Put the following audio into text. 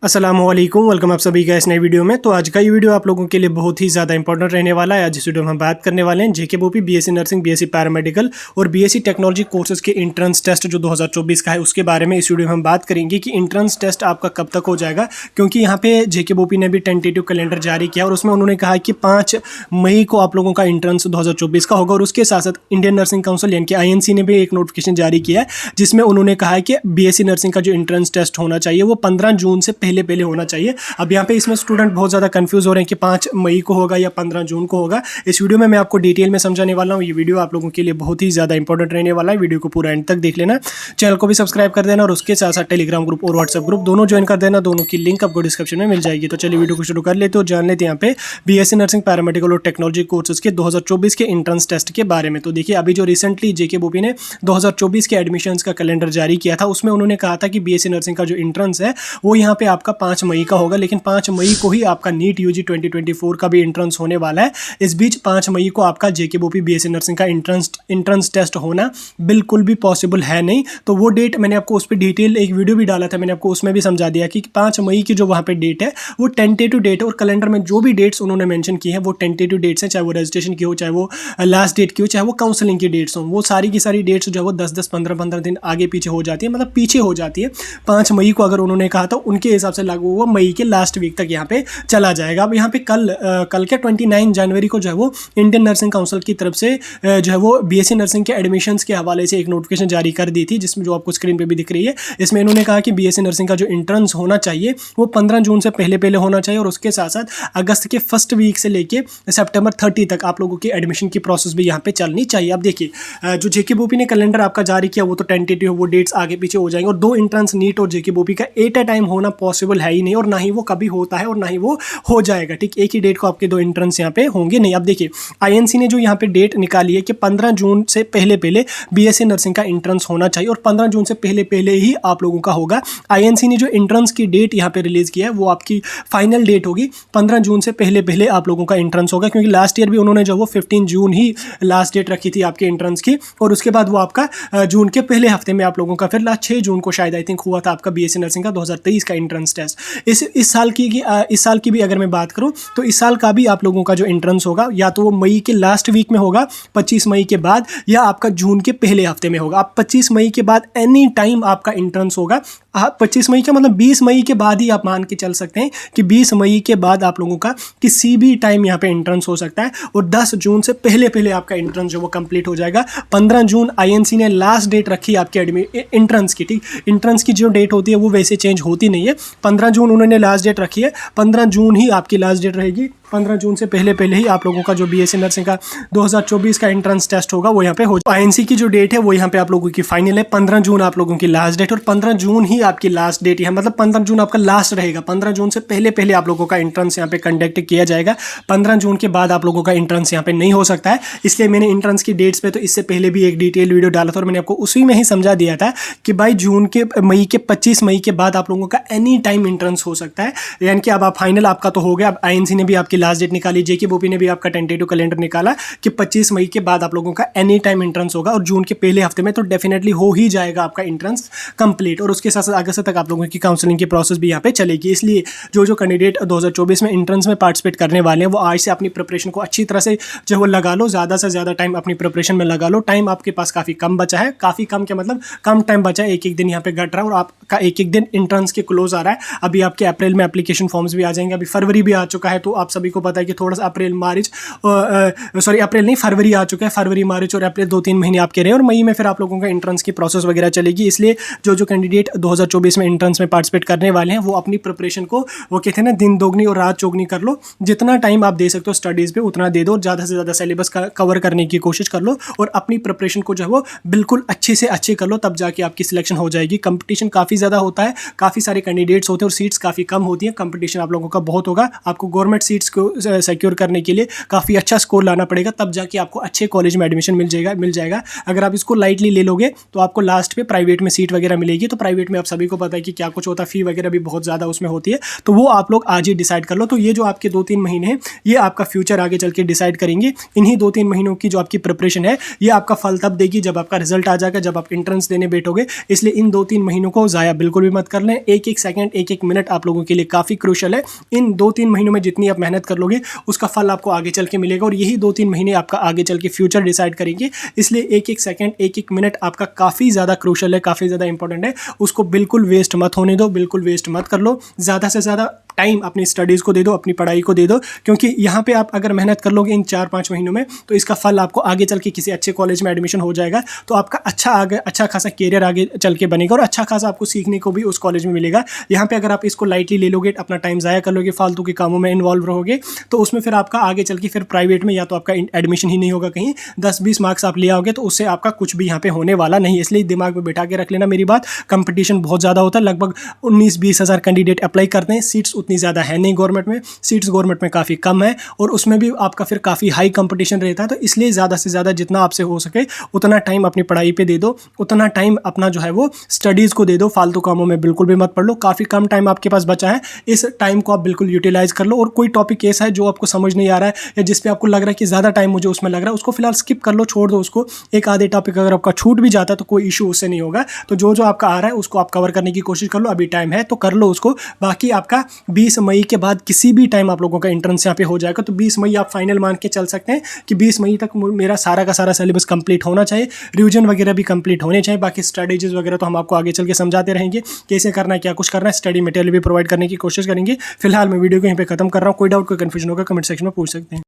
अस्सलामुअलैकुम, वेलकम आप सभी का इस नई वीडियो में। तो आज का ये वीडियो आप लोगों के लिए बहुत ही ज़्यादा इंपॉर्टेंट रहने वाला है। आज इस वीडियो में हम बात करने वाले हैं जेकेबीओपी बीएससी नर्सिंग, बीएससी पैरामेडिकल और बीएससी टेक्नोलॉजी कोर्सेज के एंट्रेंस टेस्ट जो 2024 का है उसके बारे में इस वीडियो में हम बात करेंगे कि एंट्रेंस टेस्ट आपका कब तक हो जाएगा। क्योंकि यहाँ पे जेकेबीओपी ने भी टेंटेटिव कैलेंडर जारी किया और उसमें उन्होंने कहा कि 5 मई को आप लोगों का एंट्रेंस 2024 का होगा। और उसके साथ साथ इंडियन नर्सिंग काउंसिल यानी कि INC ने भी एक नोटिफिकेशन जारी किया है जिसमें उन्होंने कहा है कि बीएससी नर्सिंग का जो एंट्रेंस टेस्ट होना चाहिए वो 15 जून से पहले होना चाहिए। अब यहाँ पे इसमें स्टूडेंट बहुत ज़्यादा कंफ्यूज हो रहे हैं कि 5 मई को होगा या 15 जून को होगा। इस वीडियो में मैं आपको डिटेल में समझाने वाला हूँ। ये वीडियो आप लोगों के लिए बहुत ही ज़्यादा इंपॉर्टेंट रहने वाला है। वीडियो को पूरा एंड तक देख लेना, चैनल को भी सब्सक्राइब कर देना और उसके साथ साथ टेलीग्राम ग्रुप और व्हाट्सएप ग्रुप दोनों ज्वाइन कर देना। दोनों की लिंक आपको डिस्क्रिप्शन में मिल जाएगी। तो चलिए वीडियो को शुरू कर लेते हो, जान लेते हैं यहाँ पे बीएससी नर्सिंग, पैरामेडिकल और टेक्नोलॉजी कोर्सेज के 2024 के एंट्रेंस टेस्ट के बारे में। तो देखिए, अभी जो रिसेंटली जेकेबीओपी ने 2024 के एडमिशन्स का कैलेंडर जारी किया था उसमें उन्होंने कहा था कि बीएससी नर्सिंग का जो एंट्रेंस है वो यहाँ पे आपका 5 मई का होगा। लेकिन 5 मई को ही आपका नीट यूजी 2024 का भी एंट्रेंस होने वाला है। इस बीच 5 मई को आपका जेकेबीओपी बीएससी नर्सिंग का एंट्रेंस टेस्ट होना बिल्कुल भी पॉसिबल है नहीं। तो वो डेट मैंने आपको उस पर डिटेल एक वीडियो भी डाला था, मैंने आपको उसमें भी समझा दिया कि 5 मई की जो वहाँ पे डेट है वो टेंटेटिव डेट है। और कैलेंडर में जो भी डेट्स उन्होंने मेंशन की है वो टेंटेटिव डेट्स हैं, चाहे वो रजिस्ट्रेशन की हो, चाहे वो लास्ट डेट की हो, चाहे वो काउंसलिंग की डेट्स हो। वो सारी की सारी डेट्स जो है वो 10-10, 15-15 दिन आगे पीछे हो जाती है, मतलब पीछे हो जाती है। 5 मई को अगर उन्होंने कहा था उनके हिसाब से लागू हुआ मई के लास्ट वीक तक यहाँ पे चला जाएगा। अब यहाँ पे कल के 29 जनवरी को जो है वो इंडियन नर्सिंग काउंसिल की तरफ से जो है वो बीएससी नर्सिंग के एडमिशन्स के हवाले से एक नोटिफिकेशन जारी कर दी थी, जिसमें जो आपको स्क्रीन पे भी दिख रही है। इसमें इन्होंने कहा कि बीएससी नर्सिंग का जो एंट्रेंस होना चाहिए वो 15 जून से पहले होना चाहिए। और उसके साथ साथ अगस्त के फर्स्ट वीक से लेके सितंबर 30 तक आप लोगों की एडमिशन की प्रोसेस भी यहाँ पे चलनी चाहिए। अब देखिए, जो जेकेबीओपी ने कैलेंडर आपका जारी किया वो तो टेंटेटिव, वो डेट्स आगे पीछे हो जाएंगे। और 2 एंट्रेंस नीट और जेकेबीओपी का एट अ टाइम होना पॉसिबल है ही नहीं, और ना ही वो कभी होता है और ना ही वो हो जाएगा। ठीक, एक ही डेट को आपके 2 एंट्रेंस यहाँ पे होंगे नहीं। अब देखिए, INC ने जो यहाँ पे डेट निकाली है कि 15 जून से पहले बीएससी नर्सिंग का एंट्रेंस होना चाहिए और 15 जून से पहले ही आप लोगों का होगा। INC ने जो एंट्रेंस की डेट यहाँ पे रिलीज किया है वो आपकी फाइनल डेट होगी। 15 जून से पहले आप लोगों का एंट्रेंस होगा, क्योंकि लास्ट ईयर भी उन्होंने जो वो 15 जून ही लास्ट डेट रखी थी आपके एंट्रेंस की। और उसके बाद वो आपका जून के पहले हफ्ते में आप लोगों का फिर लास्ट 6 जून को शायद आई थिंक हुआ था आपका बीएससी नर्सिंग का 2023 का एंट्रेंस टेस्ट। इस साल की भी अगर मैं बात करूं तो इस साल का भी आप लोगों का जो एंट्रेंस होगा या तो वो मई के लास्ट वीक में होगा 25 मई के बाद, या आपका जून के पहले हफ्ते में होगा। आप 25 मई के बाद एनी टाइम आपका एंट्रेंस होगा। 25 मई का मतलब 20 मई के बाद ही आप मान के चल सकते हैं कि 20 मई के बाद आप लोगों का किसी भी टाइम यहाँ पे एंट्रेंस हो सकता है। और 10 जून से पहले आपका एंट्रेंस जो वो कंप्लीट हो जाएगा। 15 जून INC ने लास्ट डेट रखी आपके एंट्रेंस की। ठीक, एंट्रेंस की जो डेट होती है वो वैसे चेंज होती नहीं है। 15 जून उन्होंने लास्ट डेट रखी है, 15 जून ही आपकी लास्ट डेट रहेगी। 15 जून से पहले ही आप लोगों का जो बीएससी नर्सिंग का 2024 का एंट्रेंस टेस्ट होगा वो यहाँ पे हो। INC की जो डेट है वो यहाँ पे आप लोगों की फाइनल है। 15 जून आप लोगों की लास्ट डेट, और 15 जून ही आपकी लास्ट डेट है, मतलब 15 जून आपका लास्ट रहेगा। 15 जून से पहले आप लोगों का एंट्रेंस यहाँ पे कंडक्ट किया जाएगा। 15 जून के बाद आप लोगों का एंट्रेंस यहाँ पे नहीं हो सकता है। इसलिए मैंने एंट्रेंस की डेट्स पे तो इससे पहले भी एक डिटेल वीडियो डाला था और मैंने आपको उसी में ही समझा दिया था कि भाई मई के 25 मई के बाद आप लोगों का एनी टाइम एंट्रेंस हो सकता है। यानी कि अब आप फाइनल आपका तो हो गया। अब INC ने भी आपकी लास्ट डेट निकाली, जेकेबीओपी ने भी आपका टेंटेटिव कैलेंडर निकाला कि 25 मई के बाद आप लोगों का एनी टाइम एंट्रेंस होगा। और जून के पहले हफ्ते में तो डेफिनेटली हो ही जाएगा आपका एंट्रेंस कंप्लीट। और उसके साथ साथ अगस्त तक आप लोगों की काउंसलिंग की प्रोसेस भी यहाँ पे चलेगी। इसलिए जो कैंडिडेट 2024 में एंट्रेंस में पार्टिसिपेट करने वाले हैं वो आज से अपनी प्रिपरेशन को अच्छी तरह से जो वो लगा लो, ज़्यादा से ज़्यादा टाइम अपनी प्रिपरेशन में लगा लो। टाइम आपके पास काफ़ी कम बचा है, काफ़ी कम क्या मतलब कम टाइम बचा है। एक दिन यहाँ पे घट रहा है और आपका एक दिन एंट्रेंस के क्लोज आ रहा है। अभी आपके अप्रैल में एप्लीकेशन फॉर्म्स भी आ जाएंगे, अभी फरवरी भी आ चुका है। तो आप सभी को पता है कि थोड़ा सा अप्रैल नहीं फरवरी आ चुका है। फरवरी, मार्च और अप्रैल 2-3 महीने आपके रहे और मई में फिर आप लोगों का एंट्रेंस की प्रोसेस वगैरह चलेगी। इसलिए जो कैंडिडेट 2024 में एंट्रेंस में पार्टिसिपेट करने वाले हैं वो अपनी प्रिपरेशन को वो कहते हैं ना दिन दोगुनी और रात चौगुनी कर लो। जितना टाइम आप दे सकते हो स्टडीज़ पे उतना दे दो, ज़्यादा से ज़्यादा सिलेबस कवर करने की कोशिश कर लो और अपनी प्रिपरेशन को जो है वो बिल्कुल अच्छे से अच्छे कर लो, तब जाके आपकी सिलेक्शन हो जाएगी। कंपटीशन काफ़ी ज़्यादा होता है, काफ़ी सारे कैंडिडेट्स होते हैं और सीट्स काफ़ी कम होती हैं। कंपटीशन आप लोगों का बहुत होगा। आपको गवर्नमेंट सीट्स को सिक्योर करने के लिए काफ़ी अच्छा स्कोर लाना पड़ेगा, तब जाके आपको अच्छे कॉलेज में एडमिशन मिल जाएगा। अगर आप इसको लाइटली ले लोगे तो आपको लास्ट पे प्राइवेट में सीट वगैरह मिलेगी, तो प्राइवेट में आप सभी को पता है कि क्या कुछ होता है, फ़ी वगैरह भी बहुत ज़्यादा उसमें होती है, तो वो आप लोग आज ही डिसाइड कर लो। तो ये जो आपके 2-3 महीने हैं, ये आपका फ्यूचर आगे चल के डिसाइड करेंगे। इन्हीं 2-3 महीनों की जो आपकी प्रिपरेशन है, ये आपका फल तब देगी जब आपका रिजल्ट आ जाएगा, जब आप एंट्रेंस देने बैठोगे। इसलिए इन 2-3 महीनों को ज़ाया बिल्कुल भी मत कर लें। एक-एक सेकंड, एक-एक मिनट आप लोगों के लिए काफ़ी क्रूशियल है। इन 2-3 महीनों में जितनी आप मेहनत कर लोगे, उसका फल आपको आगे चल के मिलेगा, और यही 2-3 महीने आपका आगे चल के फ्यूचर डिसाइड करेंगे। इसलिए एक-एक सेकंड, एक-एक मिनट आपका काफ़ी ज़्यादा क्रूशियल है, काफ़ी ज़्यादा इंपॉर्टेंट है। उसको बिल्कुल वेस्ट मत होने दो, बिल्कुल वेस्ट मत कर लो। ज़्यादा से ज़्यादा टाइम अपनी स्टडीज़ को दे दो, अपनी पढ़ाई को दे दो, क्योंकि यहाँ पे आप अगर मेहनत कर लोगे इन 4-5 महीनों में, तो इसका फल आपको आगे चल के किसी अच्छे कॉलेज में एडमिशन हो जाएगा, तो आपका अच्छा खासा कैरियर आगे चल के बनेगा, और अच्छा खासा आपको सीखने को भी उस कॉलेज में मिलेगा। यहाँ पे अगर आप इसको लाइटली ले लोगे, अपना टाइम ज़ाया कर लोगे, फालतू के कामों में इन्वॉल्व रहोगे, तो उसमें फिर आपका आगे चल के फिर प्राइवेट में या तो आपका एडमिशन ही नहीं होगा कहीं, 10-20 मार्क्स आप ले आओगे, तो उससे आपका कुछ भी यहाँ पे होने वाला नहीं है। इसलिए दिमाग में बैठा के रख लेना मेरी बात। कंपटीशन बहुत ज़्यादा होता है, लगभग 19-20 हज़ार कैंडिडेट अप्लाई करते हैं, सीट्स उतनी ज़्यादा है नहीं गवर्नमेंट में, सीट्स गवर्नमेंट में काफ़ी कम है, और उसमें भी आपका फिर काफ़ी हाई कंपटीशन रहता है। तो इसलिए ज़्यादा से ज़्यादा जितना आपसे हो सके उतना टाइम अपनी पढ़ाई पे दे दो, उतना टाइम अपना जो है वो स्टडीज़ को दे दो। फालतू कामों में बिल्कुल भी मत पढ़ लो। काफ़ी कम टाइम आपके पास बचा है, इस टाइम को आप बिल्कुल यूटिलाइज कर लो। और कोई टॉपिक ऐसा है जो आपको समझ नहीं आ रहा है, या जिस पे आपको लग रहा है कि ज़्यादा टाइम मुझे उसमें लग रहा है, उसको फिलहाल स्किप कर लो, छोड़ दो उसको। एक आधे टॉपिक अगर आपका छूट भी जाता है तो कोई इशू उससे नहीं होगा। तो जो आपका आ रहा है उसको आप कवर करने की कोशिश कर लो, अभी टाइम है तो कर लो उसको। बाकी आपका 20 मई के बाद किसी भी टाइम आप लोगों का एंट्रेंस यहाँ पे हो जाएगा, तो 20 मई आप फाइनल मान के चल सकते हैं कि 20 मई तक मेरा सारा का सारा सिलेबस कंप्लीट होना चाहिए, रिवीजन वगैरह भी कंप्लीट होने चाहिए। बाकी स्ट्रेटेजीज वगैरह तो हम आपको आगे चल के समझाते रहेंगे, कैसे करना है, क्या कुछ करना है, स्टडी मटेरियल भी प्रोवाइड करने की कोशिश करेंगे। फिलहाल मैं वीडियो को यहीं पे खत्म कर रहा हूँ। कोई डाउट, कोई कंफ्यूजन होगा कमेंट सेक्शन में पूछ सकते हैं।